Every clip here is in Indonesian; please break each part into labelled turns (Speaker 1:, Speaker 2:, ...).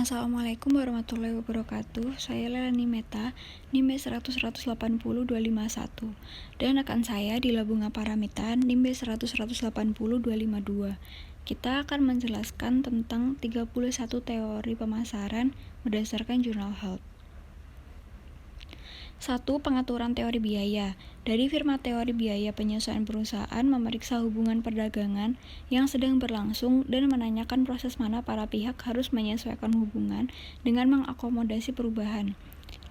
Speaker 1: Assalamualaikum warahmatullahi wabarakatuh. Saya Lelani Meta, NIM 100180251, dan rekan saya di Labunga Paramita, NIM 100180252. Kita akan menjelaskan tentang 31 teori pemasaran berdasarkan Jurnal Health. 1. Pengaturan teori biaya. Dari firma teori biaya penyesuaian perusahaan memeriksa hubungan perdagangan yang sedang berlangsung dan menanyakan proses mana para pihak harus menyesuaikan hubungan dengan mengakomodasi perubahan.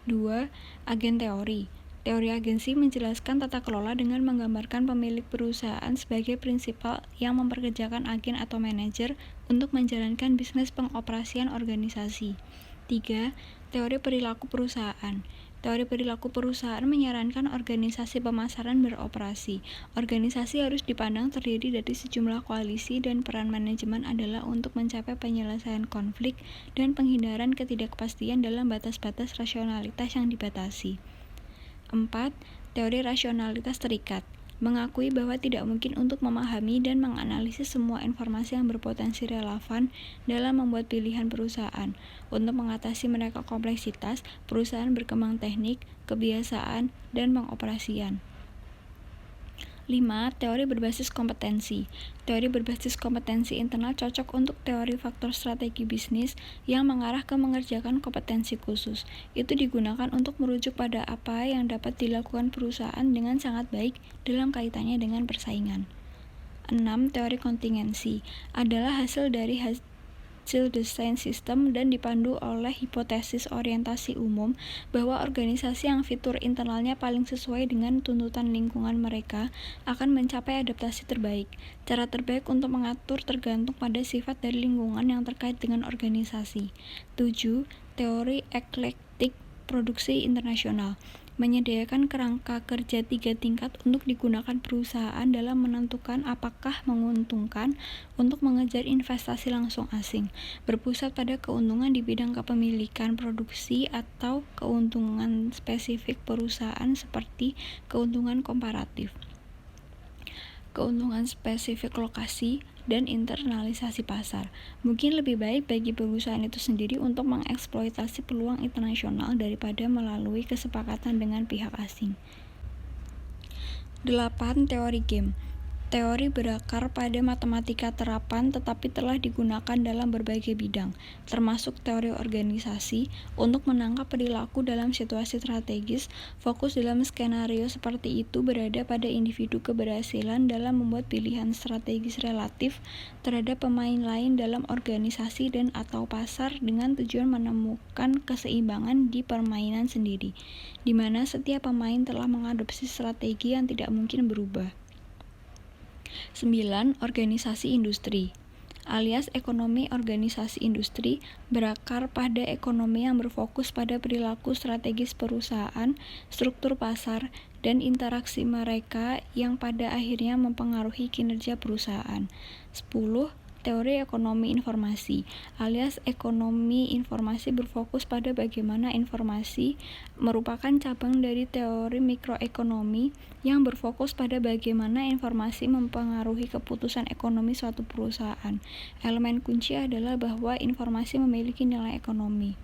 Speaker 1: 2. Agen teori. Teori agensi menjelaskan tata kelola dengan menggambarkan pemilik perusahaan sebagai prinsipal yang memperkerjakan agen atau manajer untuk menjalankan bisnis pengoperasian organisasi. 3. Teori perilaku perusahaan. Teori perilaku perusahaan menyarankan organisasi pemasaran beroperasi. Organisasi harus dipandang terdiri dari sejumlah koalisi dan peran manajemen adalah untuk mencapai penyelesaian konflik dan penghindaran ketidakpastian dalam batas-batas rasionalitas yang dibatasi. 4. Teori rasionalitas terikat. Mengakui bahwa tidak mungkin untuk memahami dan menganalisis semua informasi yang berpotensi relevan dalam membuat pilihan perusahaan. Untuk mengatasi mereka kompleksitas, perusahaan berkembang teknik, kebiasaan, dan pengoperasian. 5. Teori berbasis kompetensi. Teori berbasis kompetensi internal cocok untuk teori faktor strategi bisnis yang mengarah ke mengerjakan kompetensi khusus. Itu digunakan untuk merujuk pada apa yang dapat dilakukan perusahaan dengan sangat baik dalam kaitannya dengan persaingan. 6. Teori kontingensi adalah hasil dari hasil desain sistem dan dipandu oleh hipotesis orientasi umum bahwa organisasi yang fitur internalnya paling sesuai dengan tuntutan lingkungan mereka akan mencapai adaptasi terbaik. Cara terbaik untuk mengatur tergantung pada sifat dari lingkungan yang terkait dengan organisasi. 7. Teori eklektik produksi internasional menyediakan kerangka kerja 3 tingkat untuk digunakan perusahaan dalam menentukan apakah menguntungkan untuk mengejar investasi langsung asing, berpusat pada keuntungan di bidang kepemilikan produksi atau keuntungan spesifik perusahaan seperti keuntungan komparatif, keuntungan spesifik lokasi, dan internalisasi pasar. Mungkin lebih baik bagi perusahaan itu sendiri untuk mengeksploitasi peluang internasional daripada melalui kesepakatan dengan pihak asing. 8. Teori game. Teori berakar pada matematika terapan tetapi telah digunakan dalam berbagai bidang, termasuk teori organisasi, untuk menangkap perilaku dalam situasi strategis. Fokus dalam skenario seperti itu berada pada individu keberhasilan dalam membuat pilihan strategis relatif terhadap pemain lain dalam organisasi dan atau pasar dengan tujuan menemukan keseimbangan di permainan sendiri, di mana setiap pemain telah mengadopsi strategi yang tidak mungkin berubah. 9. Organisasi industri alias ekonomi organisasi industri berakar pada ekonomi yang berfokus pada perilaku strategis perusahaan, struktur pasar, dan interaksi mereka yang pada akhirnya mempengaruhi kinerja perusahaan. 10. Teori ekonomi informasi alias ekonomi informasi berfokus pada bagaimana informasi merupakan cabang dari teori mikroekonomi yang berfokus pada bagaimana informasi mempengaruhi keputusan ekonomi suatu perusahaan. Elemen kunci adalah bahwa informasi memiliki nilai ekonomi.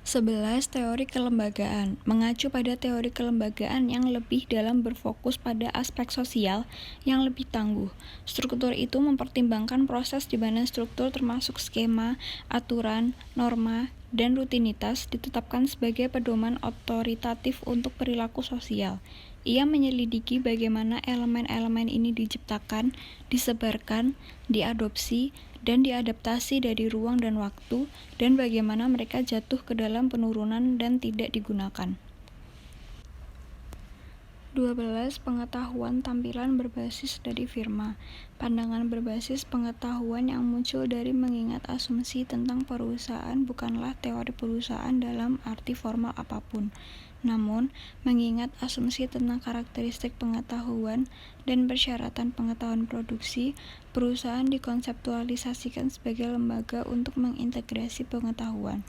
Speaker 1: 11. Teori kelembagaan mengacu pada teori kelembagaan yang lebih dalam berfokus pada aspek sosial yang lebih tangguh. Struktur itu mempertimbangkan proses di mana struktur termasuk skema, aturan, norma, dan rutinitas ditetapkan sebagai pedoman otoritatif untuk perilaku sosial. Ia menyelidiki bagaimana elemen-elemen ini diciptakan, disebarkan, diadopsi, dan diadaptasi dari ruang dan waktu, dan bagaimana mereka jatuh ke dalam penurunan dan tidak digunakan. 12. Pengetahuan tampilan berbasis dari firma. Pandangan berbasis pengetahuan yang muncul dari mengingat asumsi tentang perusahaan bukanlah teori perusahaan dalam arti formal apapun. Namun, mengingat asumsi tentang karakteristik pengetahuan dan persyaratan pengetahuan produksi, perusahaan dikonseptualisasikan sebagai lembaga untuk mengintegrasi pengetahuan.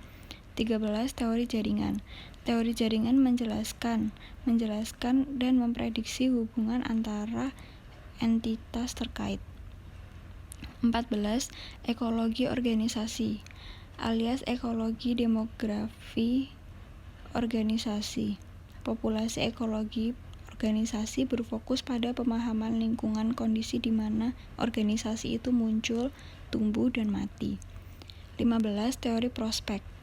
Speaker 1: 13. Teori jaringan. Teori jaringan menjelaskan dan memprediksi hubungan antara entitas terkait. 14. Ekologi organisasi alias ekologi demografi organisasi. Populasi ekologi organisasi berfokus pada pemahaman lingkungan kondisi di mana organisasi itu muncul, tumbuh, dan mati. 15. Teori prospek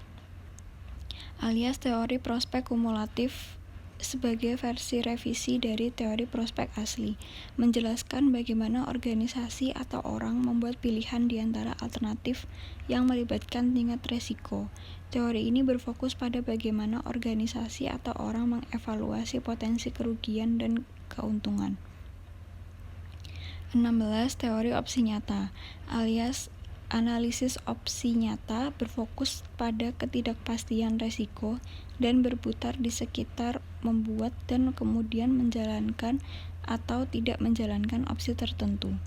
Speaker 1: alias teori prospek kumulatif sebagai versi revisi dari teori prospek asli, menjelaskan bagaimana organisasi atau orang membuat pilihan di antara alternatif yang melibatkan tingkat resiko. Teori ini berfokus pada bagaimana organisasi atau orang mengevaluasi potensi kerugian dan keuntungan. 16. Teori opsi nyata alias analisis opsi nyata berfokus pada ketidakpastian resiko dan berputar di sekitar membuat dan kemudian menjalankan atau tidak menjalankan opsi tertentu.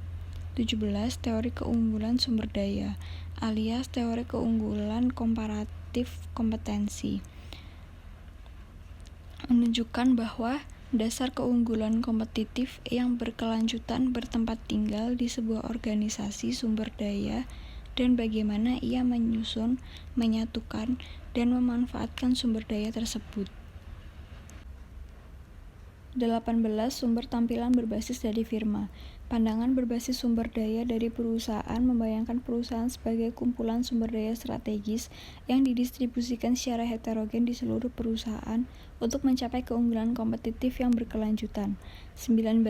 Speaker 1: 17. Teori keunggulan sumber daya alias teori keunggulan komparatif kompetensi menunjukkan bahwa dasar keunggulan kompetitif yang berkelanjutan bertempat tinggal di sebuah organisasi sumber daya dan bagaimana ia menyusun, menyatukan, dan memanfaatkan sumber daya tersebut. 18. Sumber tampilan berbasis dari firma. Pandangan berbasis sumber daya dari perusahaan membayangkan perusahaan sebagai kumpulan sumber daya strategis yang didistribusikan secara heterogen di seluruh perusahaan untuk mencapai keunggulan kompetitif yang berkelanjutan. 19.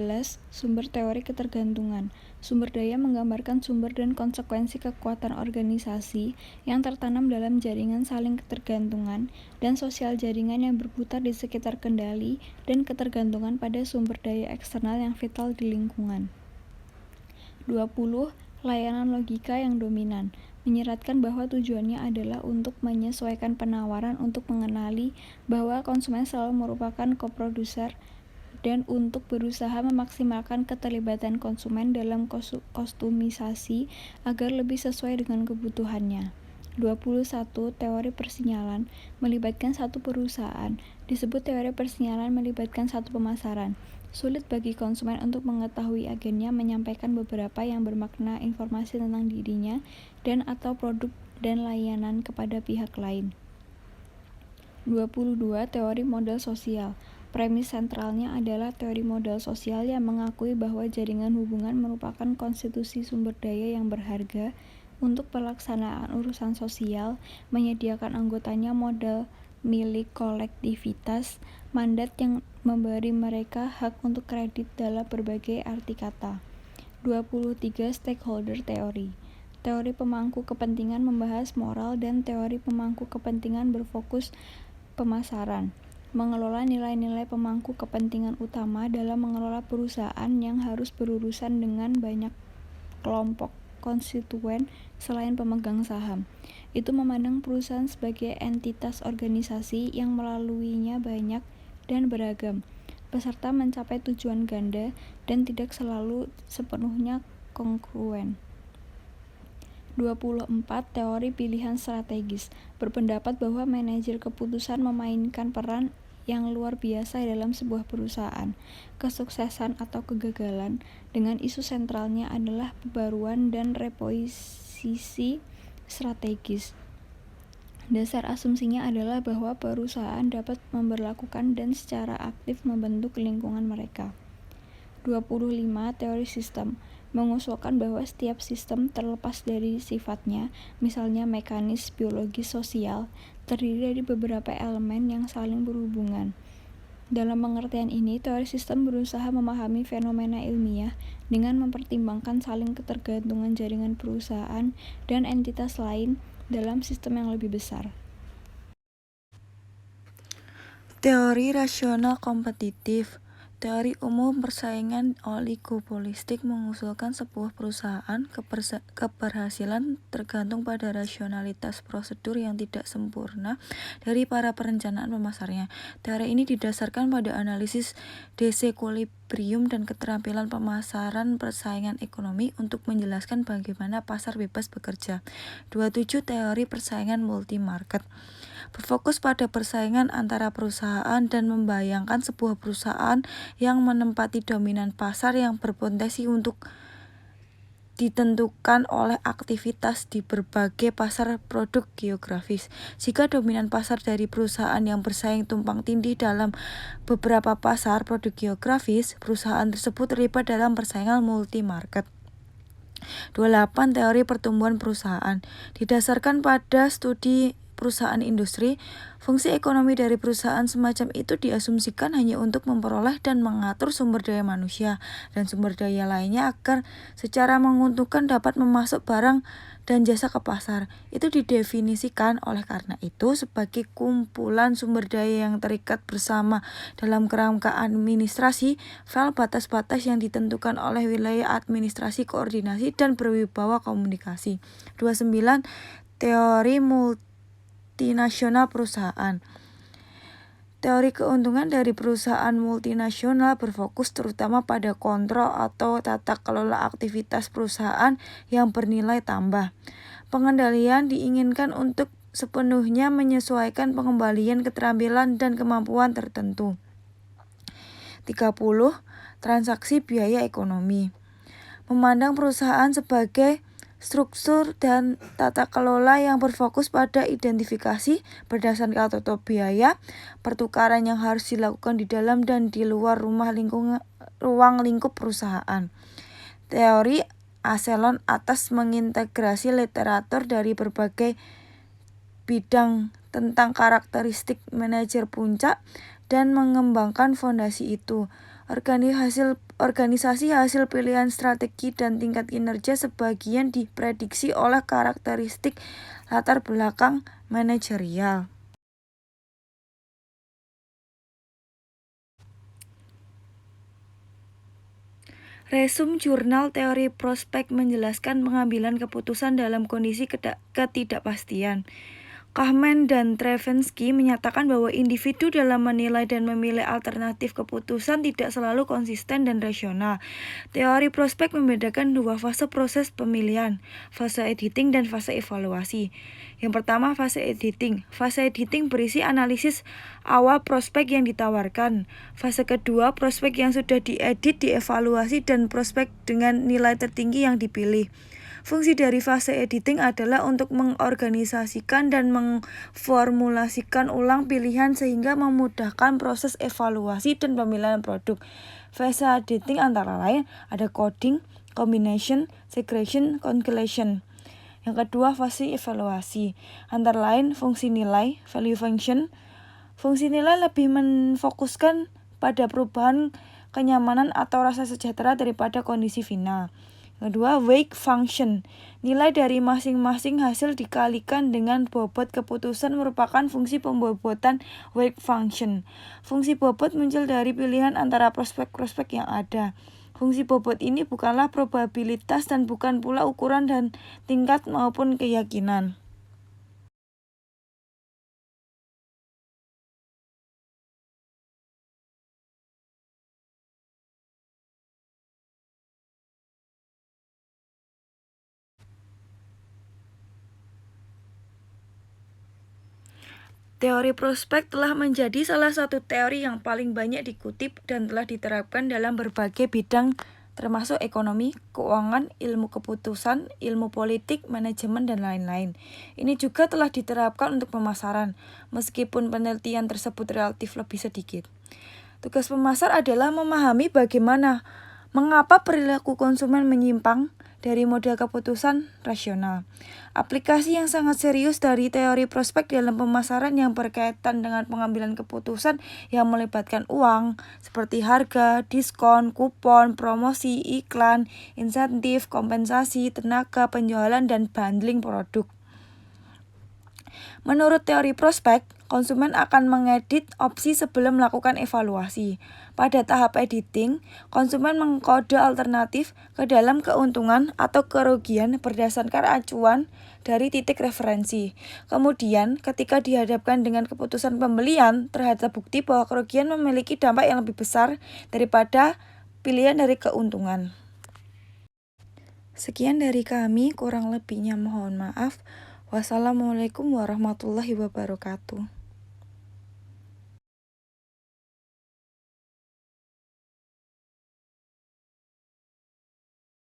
Speaker 1: Sumber teori ketergantungan. Sumber daya menggambarkan sumber dan konsekuensi kekuatan organisasi yang tertanam dalam jaringan saling ketergantungan dan sosial jaringan yang berputar di sekitar kendali dan ketergantungan pada sumber daya eksternal yang vital di lingkungan. 20. Layanan logika yang dominan menyeratkan bahwa tujuannya adalah untuk menyesuaikan penawaran untuk mengenali bahwa konsumen selalu merupakan koproduser dan untuk berusaha memaksimalkan keterlibatan konsumen dalam kostumisasi agar lebih sesuai dengan kebutuhannya. 21. Teori persinyalan melibatkan satu perusahaan. Disebut teori persinyalan melibatkan satu pemasaran. Sulit bagi konsumen untuk mengetahui agennya menyampaikan beberapa yang bermakna informasi tentang dirinya dan atau produk dan layanan kepada pihak lain. 22. Teori modal sosial. Premis sentralnya adalah teori modal sosial yang mengakui bahwa jaringan hubungan merupakan konstitusi sumber daya yang berharga untuk pelaksanaan urusan sosial, menyediakan anggotanya modal milik kolektivitas, mandat yang memberi mereka hak untuk kredit dalam berbagai arti kata. 23. Stakeholder teori. Teori pemangku kepentingan membahas moral dan teori pemangku kepentingan berfokus pemasaran. Mengelola nilai-nilai pemangku kepentingan utama dalam mengelola perusahaan yang harus berurusan dengan banyak kelompok konstituen selain pemegang saham. Itu memandang perusahaan sebagai entitas organisasi yang melaluinya banyak dan beragam, peserta mencapai tujuan ganda dan tidak selalu sepenuhnya kongruen. 24. Teori pilihan strategis berpendapat bahwa manajer keputusan memainkan peran yang luar biasa dalam sebuah perusahaan. Kesuksesan atau kegagalan dengan isu sentralnya adalah pembaruan dan reposisi strategis. Dasar asumsinya adalah bahwa perusahaan dapat memberlakukan dan secara aktif membentuk lingkungan mereka. 25. Teori sistem mengusulkan bahwa setiap sistem terlepas dari sifatnya, misalnya mekanis biologis sosial, terdiri dari beberapa elemen yang saling berhubungan. Dalam pengertian ini, teori sistem berusaha memahami fenomena ilmiah dengan mempertimbangkan saling ketergantungan jaringan perusahaan dan entitas lain dalam sistem yang lebih besar.
Speaker 2: Teori rasional kompetitif. Teori umum persaingan oligopolistik mengusulkan sebuah perusahaan keberhasilan tergantung pada rasionalitas prosedur yang tidak sempurna dari para perencanaan pemasarnya. Teori ini didasarkan pada analisis desequilibrium dan keterampilan pemasaran persaingan ekonomi untuk menjelaskan bagaimana pasar bebas bekerja. 27. Teori persaingan multi-market berfokus pada persaingan antara perusahaan dan membayangkan sebuah perusahaan yang menempati dominan pasar yang berpotensi untuk ditentukan oleh aktivitas di berbagai pasar produk geografis. Jika dominan pasar dari perusahaan yang bersaing tumpang tindih dalam beberapa pasar produk geografis, perusahaan tersebut terlibat dalam persaingan multi-market. 28. Teori pertumbuhan perusahaan. Didasarkan pada studi perusahaan industri, fungsi ekonomi dari perusahaan semacam itu diasumsikan hanya untuk memperoleh dan mengatur sumber daya manusia dan sumber daya lainnya agar secara menguntungkan dapat memasuk barang dan jasa ke pasar. Itu didefinisikan oleh karena itu sebagai kumpulan sumber daya yang terikat bersama dalam kerangka administrasi, file batas-batas yang ditentukan oleh wilayah administrasi, koordinasi, dan berwibawa komunikasi. 29. Teori multinasional perusahaan. Teori keuntungan dari perusahaan multinasional berfokus terutama pada kontrol atau tata kelola aktivitas perusahaan yang bernilai tambah. Pengendalian diinginkan untuk sepenuhnya menyesuaikan pengembalian keterampilan dan kemampuan tertentu. 30. Transaksi biaya ekonomi. Memandang perusahaan sebagai struktur dan tata kelola yang berfokus pada identifikasi berdasarkan total biaya, pertukaran yang harus dilakukan di dalam dan di luar ruang lingkup perusahaan. Teori Aselon atas mengintegrasi literatur dari berbagai bidang tentang karakteristik manajer puncak dan mengembangkan fondasi itu. Organisasi hasil pilihan strategi dan tingkat kinerja sebagian diprediksi oleh karakteristik latar belakang manajerial. Resum jurnal teori prospek menjelaskan pengambilan keputusan dalam kondisi ketidakpastian. Kahneman dan Stravinsky menyatakan bahwa individu dalam menilai dan memilih alternatif keputusan tidak selalu konsisten dan rasional. Teori prospek membedakan dua fase proses pemilihan, fase editing dan fase evaluasi. Yang pertama, fase editing. Fase editing berisi analisis awal prospek yang ditawarkan. Fase kedua, prospek yang sudah diedit, dievaluasi, dan prospek dengan nilai tertinggi yang dipilih. Fungsi dari fase editing adalah untuk mengorganisasikan dan memformulasikan ulang pilihan sehingga memudahkan proses evaluasi dan pemilihan produk. Fase editing antara lain ada coding, combination, segregation, calculation. Yang kedua, fase evaluasi. Antara lain fungsi nilai, value function. Fungsi nilai lebih menfokuskan pada perubahan kenyamanan atau rasa sejahtera daripada kondisi final. Kedua, weight function. Nilai dari masing-masing hasil dikalikan dengan bobot keputusan merupakan fungsi pembobotan weight function. Fungsi bobot muncul dari pilihan antara prospek-prospek yang ada. Fungsi bobot ini bukanlah probabilitas dan bukan pula ukuran dan tingkat maupun keyakinan. Teori prospek telah menjadi salah satu teori yang paling banyak dikutip dan telah diterapkan dalam berbagai bidang termasuk ekonomi, keuangan, ilmu keputusan, ilmu politik, manajemen, dan lain-lain. Ini juga telah diterapkan untuk pemasaran, meskipun penelitian tersebut relatif lebih sedikit. Tugas pemasar adalah memahami mengapa perilaku konsumen menyimpang dari model keputusan rasional. Aplikasi yang sangat serius dari teori prospek dalam pemasaran yang berkaitan dengan pengambilan keputusan yang melibatkan uang, seperti harga, diskon, kupon, promosi, iklan, insentif, kompensasi, tenaga, penjualan, dan bundling produk. Menurut teori prospek, konsumen akan mengedit opsi sebelum melakukan evaluasi. Pada tahap editing, konsumen mengkode alternatif ke dalam keuntungan atau kerugian berdasarkan acuan dari titik referensi. Kemudian, ketika dihadapkan dengan keputusan pembelian terhadap bukti bahwa kerugian memiliki dampak yang lebih besar daripada pilihan dari keuntungan. Sekian dari kami, kurang lebihnya mohon maaf. Wassalamualaikum warahmatullahi wabarakatuh.